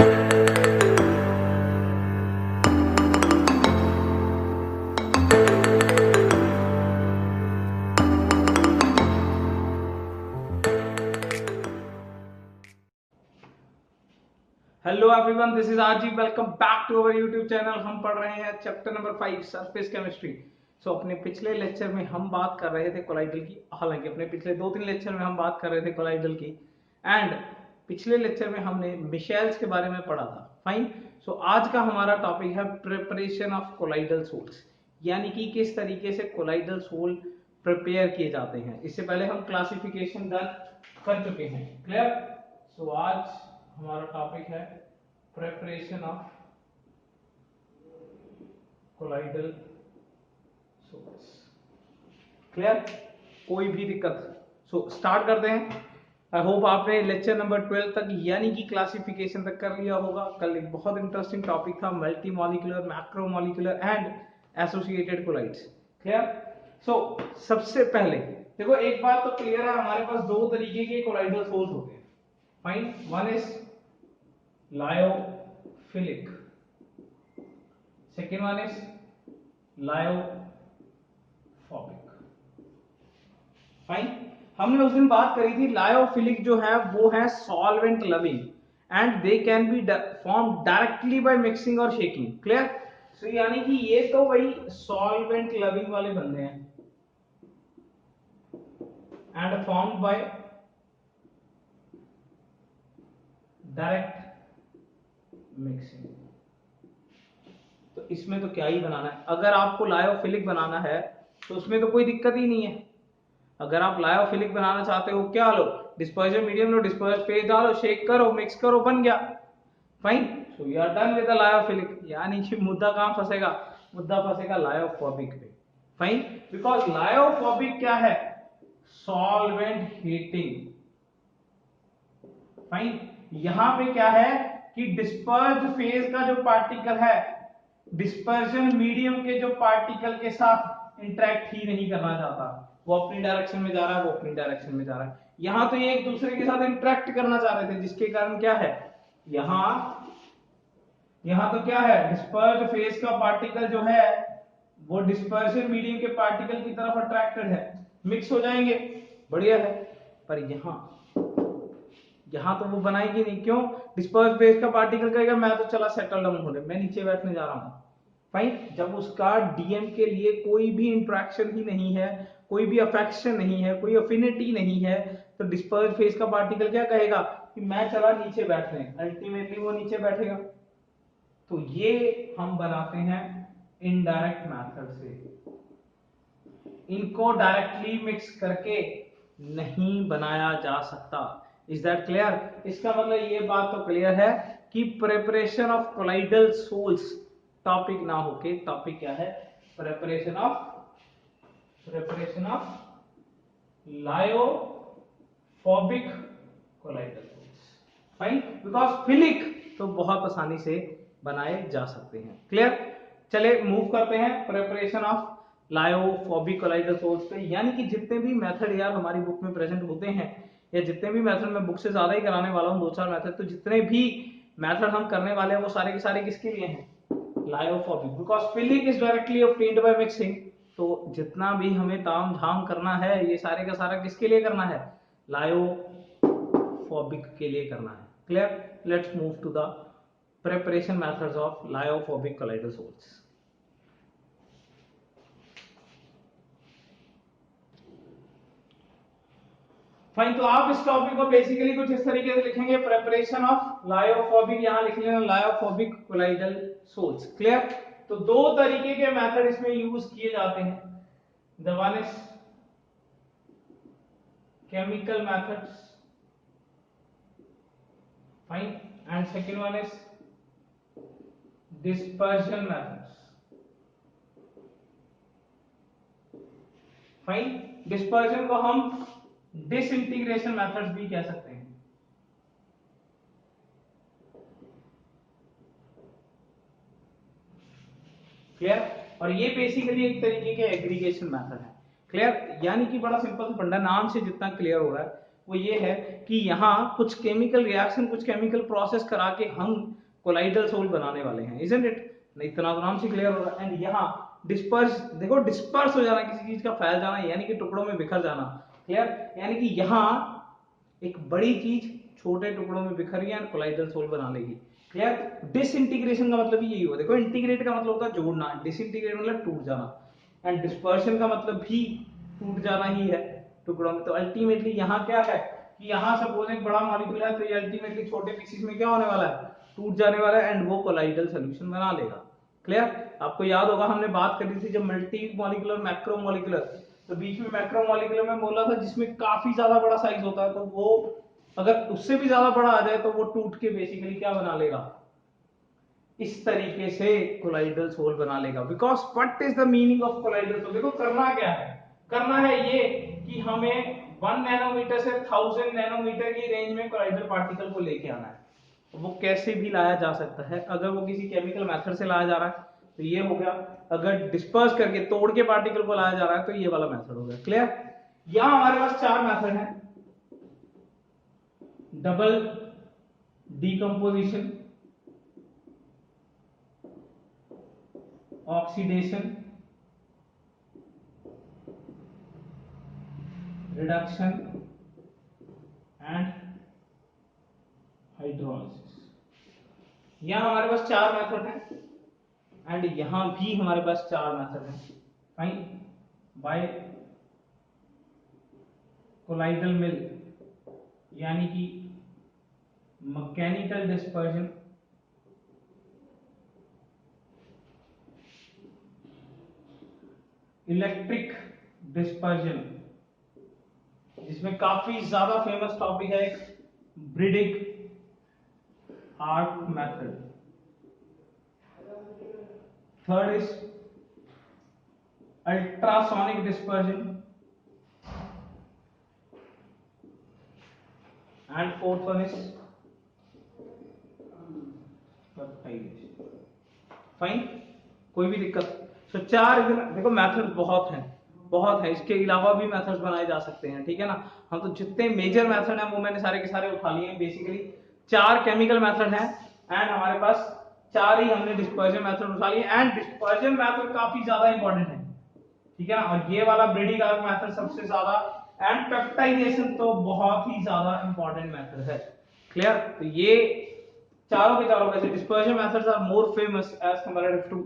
Hello everyone, this is R G. Welcome back to our YouTube channel. हम पढ़ रहे हैं चैप्टर नंबर 5 सरफेस केमिस्ट्री। अपने पिछले लेक्चर में हम बात कर रहे थे कोलाइडल की। हालांकि अपने पिछले 2-3 लेक्चर में हम बात कर रहे थे कोलाइडल की, एंड पिछले लेक्चर में हमने मिशेल्स के बारे में पढ़ा था। फाइन। आज का हमारा टॉपिक है प्रिपरेशन ऑफ कोलाइडल सोल्स, यानी कि किस तरीके से कोलाइडल सोल प्रिपेयर किए जाते हैं। इससे पहले हम क्लासिफिकेशन डन कर चुके हैं। क्लियर। आज हमारा टॉपिक है preparation of colloidal sols. Clear. कोई भी दिक्कत? स्टार्ट करते हैं। आई होप आपने लेक्चर नंबर 12 तक यानी कि क्लासिफिकेशन तक कर लिया होगा। कल एक बहुत इंटरेस्टिंग टॉपिक था, multi molecular, macromolecular and associated colloids. Clear. सबसे पहले देखो, एक बात तो क्लियर है, हमारे पास दो तरीके के कोलाइडल सोल्स होते हैं। Fine. One is lyophilic, second one is lyophobic. Fine. हमने उस दिन बात करी थी, लायोफिलिक जो है वो है solvent loving and they can be form directly by mixing और शेकिंग। क्लियर। यानी कि ये तो वही सॉल्वेंट लविंग वाले बंदे हैं and formed by direct mixing. तो इसमें तो क्या ही बनाना है। अगर आपको लायोफिलिक बनाना है तो उसमें तो कोई दिक्कत ही नहीं है। अगर आप लायोफिलिक बनाना चाहते हो, क्या लो, डिस्पर्जन मीडियम लो, डिस्पर्स फेज डालो, शेक करो, मिक्स करो, बन गया। Fine. So you are done with the lyophilic. यानी कि मुद्दा कहां फंसेगा? मुद्दा फंसेगा लायोफोबिक पे। फाइन। बिकॉज लायोफोबिक क्या है? Solvent heating. फाइन। यहां पे क्या है कि डिस्पर्स्ड फेज का जो पार्टिकल है डिस्पर्जन मीडियम के जो पार्टिकल के साथ इंटरेक्ट ही नहीं करना चाहता। वो अपनी डायरेक्शन में जा रहा है, वो अपनी डायरेक्शन में जा रहा है। यहां तो ये एक दूसरे के साथ इंटरेक्ट करना चाह रहे थे, जिसके कारण क्या है, यहां तो क्या है, डिस्पर्स्ड फेज का पार्टिकल जो है वो डिस्पर्जन मीडियम के पार्टिकल की तरफ अट्रैक्टेड है, मिक्स हो जाएंगे, बढ़िया है। पर यहां तो वो बनाएगी नहीं। क्यों? डिस्पर्स फेज का पार्टिकल कहेगा मैं तो चला सेटल डाउन होने, मैं नीचे बैठने जा रहा हूं। फाइन। जब उसका डीएम के लिए कोई भी इंट्रैक्शन ही नहीं है, कोई भी अफेक्शन नहीं है, कोई अफिनिटी नहीं है, तो डिस्पर्स फेज का पार्टिकल क्या कहेगा कि मैं चला नीचे बैठने, अल्टीमेटली वो नीचे बैठेगा। तो ये हम बनाते हैं इनडायरेक्ट मेथड से। इनको डायरेक्टली मिक्स करके नहीं बनाया जा सकता। Is that clear? इसका मतलब ये बात तो क्लियर है कि preparation of colloidal sols topic ना होके टॉपिक क्या है? Preparation of lyophobic colloidal sols. Fine. Because philic तो बहुत आसानी से बनाए जा सकते हैं। क्लियर। चले मूव करते हैं preparation of lyophobic colloidal sols पे। यानी कि जितने भी मेथड यार हमारी बुक में प्रेजेंट होते हैं, या जितने भी मेथड मैं बुक से ज्यादा ही कराने वाला हूँ, 2-4 मेथड, तो जितने भी मेथड हम करने वाले हैं वो सारे के सारे किसके लिए हैं? Lyophobic. Because philic is directly obtained by mixing. तो जितना भी हमें ताम झाम करना है ये सारे का सारा किसके लिए करना है? लायोफोबिक के लिए करना है। Clear. Let's move to the preparation methods of lyophobic colloidal salts. Fine. तो आप इस टॉपिक को बेसिकली कुछ इस तरीके से लिखेंगे, प्रिपरेशन ऑफ लायोफोबिक, यहां लिख लेना लायोफोबिक कोलाइडल सोल्स। क्लियर। तो दो तरीके के मेथड इसमें यूज किए जाते हैं। The one is chemical methods, fine, and second one is dispersion methods. Fine. Dispersion को हम डिसइंटीग्रेशन मेथड्स भी कह सकते हैं। क्लियर। और ये बेसिकली एक तरीके के एग्रीगेशन मेथड है। क्लियर। यानी कि बड़ा सिंपल फंडा, नाम से जितना क्लियर हो रहा है, वो ये है कि यहाँ कुछ केमिकल रिएक्शन, कुछ केमिकल प्रोसेस करा के हम कोलाइडल सोल बनाने वाले हैं, इजंट इट? नहीं, इतना तो आराम से क्लियर हो रहा है। एंड यहाँ डिस्पर्स, देखो डिस्पर्स हो जाना, किसी चीज का फैल जाना, यानी कि टुकड़ों में बिखर जाना, क्लियर? यानी कि यहाँ एक बड़ी चीज छोटे टुकड़ों में बिखर गया एंड कोलाइडल सोल बना लेगी, क्लियर? डिसइंटीग्रेशन का मतलब भी यही हुआ। देखो इंटीग्रेट का मतलब होता है जोड़ना, डिसइंटीग्रेट मतलब टूट जाना, एंड डिस्पर्शन का मतलब भी टूट जाना ही है टुकड़ों में। तो अल्टीमेटली यहाँ क्या है कि यहाँ सपोज एक बड़ा मॉलिक्यूल है, तो ये अल्टीमेटली छोटे पीसेस में क्या होने वाला है, टूट जाने वाला है, एंड वो कोलाइडल सोल्यूशन बना लेगा, क्लियर? आपको याद होगा हमने बात करी थी जब मल्टी मॉलिक्यूलर मैक्रो मॉलिक्यूलर, तो बीच में मैक्रो मॉलिक्यूलर में बोला था जिसमें काफी ज्यादा बड़ा साइज होता है, तो वो अगर उससे भी ज्यादा बड़ा आ जाए तो वो टूट के बेसिकली क्या बना लेगा, इस तरीके से कोलाइडल सोल बना लेगा। Because what is the meaning of colloidal sol? देखो करना क्या है, करना है ये कि हमें 1 नैनोमीटर से 1000 नैनोमीटर की रेंज में कोलाइडल पार्टिकल को लेके आना है। वो कैसे भी लाया जा सकता है, अगर वो किसी केमिकल मेथड से लाया जा रहा है तो ये हो गया, अगर डिस्पर्स करके तोड़ के पार्टिकल को लाया जा रहा है तो ये वाला मेथड हो गया, क्लियर? यहां हमारे पास 4 मेथड है, double decomposition, oxidation, reduction and hydrolysis. यहां हमारे पास 4 मेथड है, एंड यहां भी हमारे पास 4 मेथड है, फाइन? बाय कोलाइडल मिल, यानी कि मैकेनिकल डिस्पर्जन, इलेक्ट्रिक डिस्पर्जन, जिसमें काफी ज्यादा फेमस टॉपिक है एक breeding arc method, third is ultrasonic dispersion, and fourth one is fine? कोई भी दिक्कत? तो 4 देखो मेथड बहुत है, इसके अलावा भी मेथड्स बनाए जा सकते हैं, ठीक है ना? हम तो जितने मेजर मेथड हैं वो मैंने सारे के सारे उठा लिए हैं। बेसिकली 4 केमिकल मेथड हैं, एंड हमारे पास 4 ही हमने डिस्पर्जन मेथड उठा लिए, एंड डिस्पर्जन मेथड काफी ज्यादा इंपॉर्टेंट है, ठीक है ना? और ये वाला ब्रीडिंग आर्क मेथड सबसे ज्यादा, एंड पेप्टाइजेशन तो बहुत ही ज्यादा इंपॉर्टेंट मेथड है, क्लियर? तो ये चारों के चारों वैसे dispersion methods are more famous as comparative to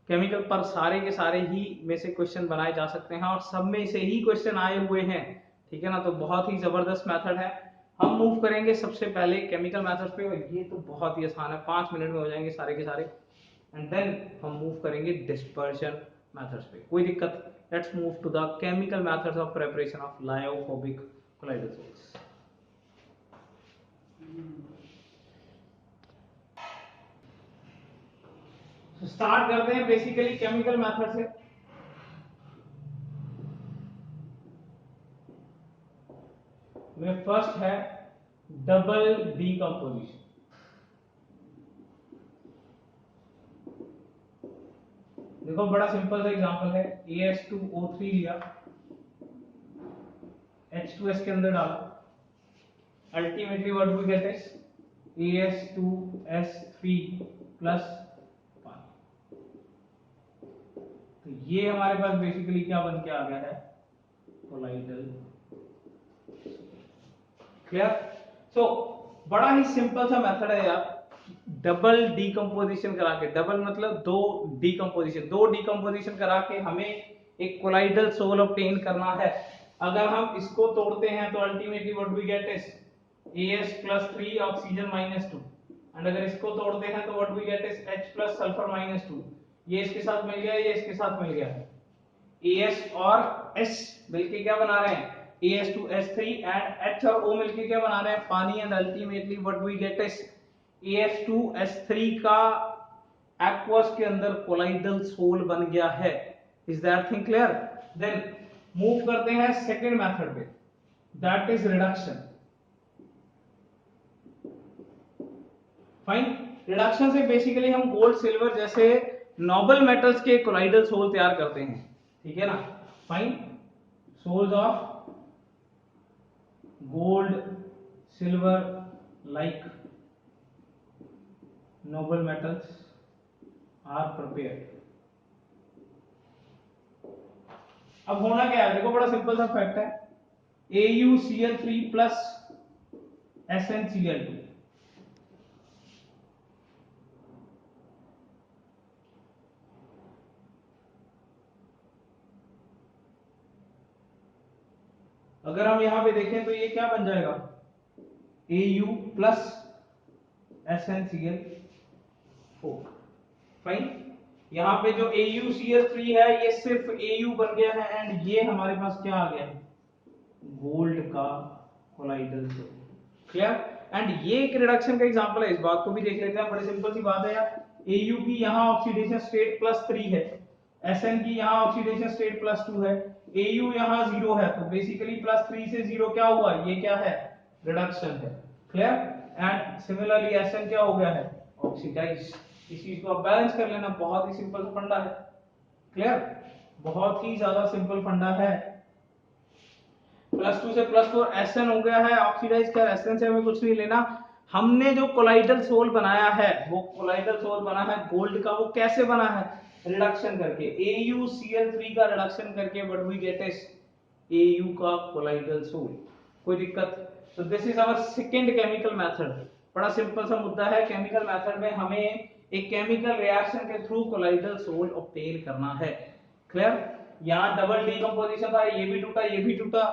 chemical, पर सारे के सारे ही में से क्वेश्चन बनाए जा सकते हैं और सब में से ही क्वेश्चन आए हुए हैं, ठीक है ना? तो बहुत ही जबरदस्त मेथड है। हम मूव करेंगे सबसे पहले केमिकल मेथड्स पे, और ये तो बहुत ही आसान है, 5 मिनट में हो जाएंगे सारे के सारे, एंड देन हम मूव करेंगे डिस्पर्जन मेथड्स पे। कोई दिक्कत? Let's move to the chemical methods of preparation of lyophobic colloidal sols. Start करते हैं बेसिकली केमिकल मेथड से। में फर्स्ट है डबल डीकंपोजिशन। देखो बड़ा सिंपल सा एग्जांपल है, AS2O3 लिया, H2S के अंदर डाला, ultimately what we get is AS2S3 plus पानी। तो ये हमारे पास बेसिकली क्या बन के आ गया है, कोलाइडल, क्लियर? सो बड़ा ही सिंपल सा मेथड है यार, डबल डीकंपोजिशन करा के, डबल मतलब 2 डीकंपोजिशन करा के हमें एक कोलाइडल सोल ऑब्टेन करना है। अगर हम इसको तोड़ते हैं तो ultimately what we get is AS+3 oxygen -2, and अगर इसको तोड़ते हैं तो what we get is H+ sulphur -2। ये इसके साथ मिल गया, ये इसके साथ मिल गया, AS और S मिलके क्या बना रहे हैं, AS2S3, एंड H और O मिलके क्या बना रहे हैं, पानी, and ultimately what we get is AS2S3 का एक्वस के अंदर कोलाइडल सोल बन गया है। Is that thing clear? Then move करते हैं सेकंड मेथड पे, that is reduction. Fine? Reduction से बेसिकली हम गोल्ड सिल्वर जैसे नोबल मेटल्स के कोलाइडल सोल तैयार करते हैं, ठीक है ना? Fine? Sols of gold, silver like noble metals are prepared. अब होना क्या है, देखो बड़ा सिंपल सा फैक्ट है, AuCl3 प्लस SnCl2, अगर हम यहां पे देखें तो ये क्या बन जाएगा, Au प्लस SnCl4। फाइन, यहाँ पे जो AuCl3 है ये सिर्फ Au बन गया है, एंड ये हमारे पास क्या आ गया, गोल्ड का कोलाइडल सोल। क्लियर? एंड ये एक रिडक्शन का एग्जांपल है, इस बात को भी देख लेते हैं, बड़ी सिंपल सी बात है यार। Au की यहाँ ऑक्सीडेशन स्टेट +3 है, Sn की यहाँ ऑक्सीडेशन स्टेट +2 है, Au यहाँ 0 है, तो बेसिकली +3 से 0 क्या हुआ, ये क्या है, रिडक्शन है। क्लियर? एंड सिमिलरली Sn क्या हो गया है, ऑक्सीडाइज। इस चीज को आप बैलेंस कर लेना, बहुत ही सिंपल फंडा है। क्लियर? बहुत ही ज्यादा सिंपल फंडा है। +2 से +4 Sn हो गया है ऑक्सीडाइज कर, Sn से हमें कुछ नहीं लेना। हमने जो कोलाइडल सोल बनाया है, वो कोलाइडल सोल बना है गोल्ड का, वो कैसे बना है, रिडक्शन करके, AuCl3 का रिडक्शन करके, what we get is Au का कोलाइडल सोल। कोई दिक्कत? So this is our second chemical method. बड़ा सिंपल सा मुद्दा है, केमिकल मेथड में हमें एक केमिकल रिएक्शन के थ्रू कोलाइडल सोल ऑब्टेन करना है। क्लियर? यहाँ डबल डीकंपोजिशन था, ये भी टूटा, ये भी टूटा,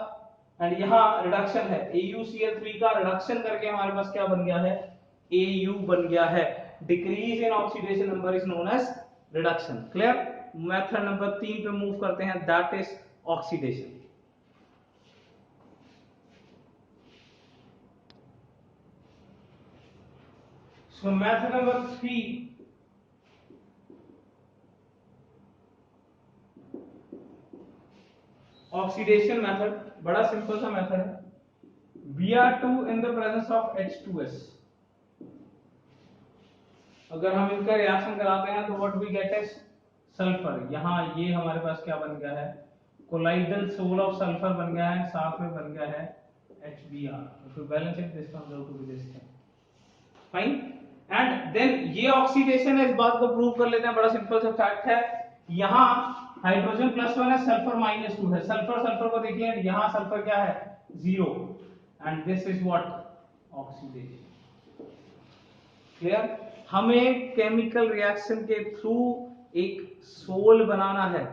एंड यहाँ रिडक्शन है, AuCl3 का रिडक्शन करके हमारे पास क्या बन गया है, Au बन गया है। Decrease in oxidation number is known as reduction. Clear? Method number 3 पे मूव करते हैं, that is oxidation. So method number 3, oxidation method, बड़ा सिंपल सा मेथड है। Br2 in the presence of H2S, अगर हम इनका रिएक्शन कराते हैं तो what we get is sulphur. यहाँ ये हमारे पास क्या बन गया है, कोलाइडल सोल ऑफ सल्फर बन गया है, साथ में बन गया है HBr। if you balance it this comes out to be this thing, fine। And then ये ऑक्सीडेशन है, इस बात को प्रूव कर लेते हैं, बड़ा सिंपल सा फैक्ट है। यहाँ हाइड्रोजन +1 है, सल्फर -2 है, सल्फर सल्फर को देखिए, यहाँ सल्फर क्या है, 0, and this is what, oxidation. Clear? हमें केमिकल रिएक्शन के थ्रू एक सोल बनाना है,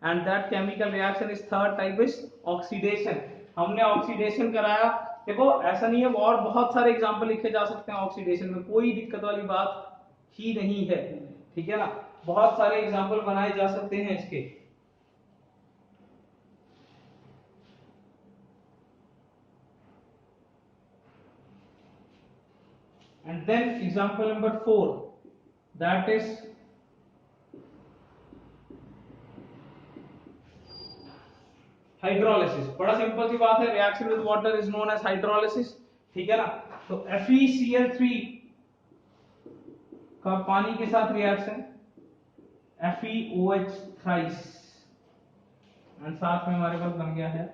and that chemical reaction is third type is oxidation. हमने ऑक्सीडेशन कराया, देखो ऐसा नहीं है, और बहुत सारे एग्जांपल लिखे जा सकते हैं ऑक्सीडेशन में, कोई दिक्कत वाली बात ही नहीं है, ठीक है ना, बहुत सारे एग्जांपल बनाए जा सकते हैं इसके। And then example number 4, that is hydrolysis. बड़ा सिंपल सी बात है, reaction with water is known as hydrolysis, ठीक है ना। तो FeCl3 का पानी के साथ रिएक्शन, FeOH थ्राइस, एंड साथ में हमारे पास बन गया है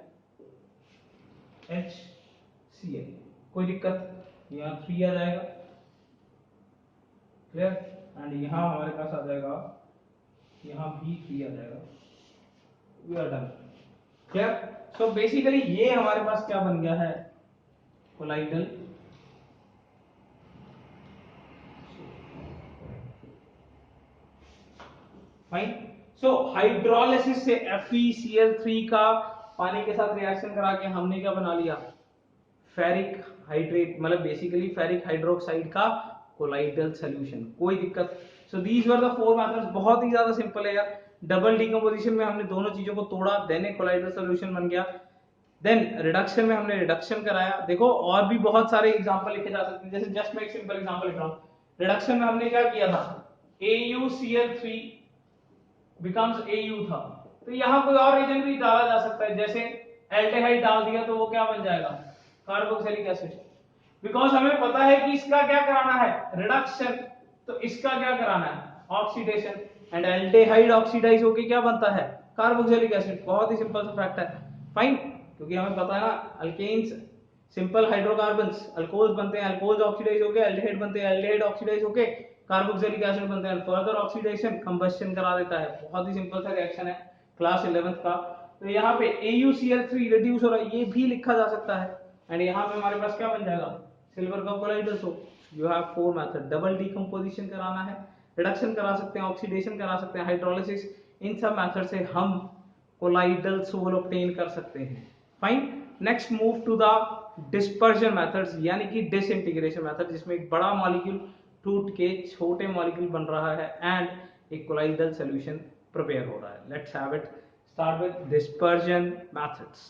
HCl। कोई दिक्कत? यहाँ 3 आ जाएगा, क्लियर? एंड यहाँ हमारे पास आ जाएगा, यहाँ भी 3 आ जाएगा, we are done. Clear? So basically ये हमारे पास क्या बन गया है, कोलाइडल। फाइन। सो हाइड्रोलिसिस से FeCl3 का पानी के साथ रिएक्शन करा के हमने क्या बना लिया, फेरिक हाइड्रेट, मतलब बेसिकली फेरिक हाइड्रोक्साइड का कोलाइडल सॉल्यूशन। कोई दिक्कत? So these were the 4 methods, बहुत ही ज्यादा सिंपल है यार। डबल डिकम्पोजिशन में हमने दोनों चीजों को तोड़ा, देन एक कोलाइडल सॉल्यूशन बन गया। देन रिडक्शन में हमने रिडक्शन कराया। देखो और भी बहुत सारे एग्जांपल लिखे जा सकते हैं, जैसे जस्ट मैं एक सिंपल एग्जांपल लिख रहा हूं। रिडक्शन में हमने क्या किया था, AuCl3 becomes Au था, तो यहाँ कोई और एजेंट भी डाला जा सकता है, जैसे एल्डिहाइड डाल दिया तो वो क्या बन जाएगा, कार्बोक्सिलिक एसिड। बिकॉज हमें पता है कि इसका क्या कराना है, रिडक्शन, तो इसका क्या कराना है, ऑक्सीडेशन, एंड एल्डिहाइड ऑक्सीडाइज होके क्या बनता है, कार्बोक्सिलिक एसिड। बहुत ही सिंपल सा फैक्ट है। फाइन, क्योंकि हमें पता है ना, अल्केन्स सिंपल हाइड्रोकार्बन्स अल्कोहल्स बनते हैं, अल्कोहल्स ऑक्सीडाइज होके एल्डिहाइड बनते हैं, एल्डिहाइड ऑक्सीडाइज होके कार्बोक्सिलिक एसिड बनते हैं, फर्दर ऑक्सीडेशन कंबस्शन करा देता है। बहुत ही सिंपल सा रिएक्शन है क्लास 11th का। तो यहाँ पे AuCl3 रिड्यूस हो रहा है, ये भी लिखा जा सकता है। एंड यहाँ पे हमारे पास क्या बन जाएगा, सिल्वर का colloidal. So you have 4 method, double decomposition कराना है, रिडक्शन करा सकते हैं, ऑक्सीडेशन करा सकते हैं, हाइड्रोलिसिस, इन सब मेथड से हम कोलाइडल सोल ऑब्टेन कर सकते हैं। Fine, next move to the dispersion methods, यानी कि डिसइंटीग्रेशन मेथड, जिसमें एक बड़ा मॉलिक्यूल टूट के छोटे मॉलिक्यूल बन रहा है एंड एक कोलाइडल सॉल्यूशन प्रिपेयर हो रहा है। Let's have it, start with dispersion methods.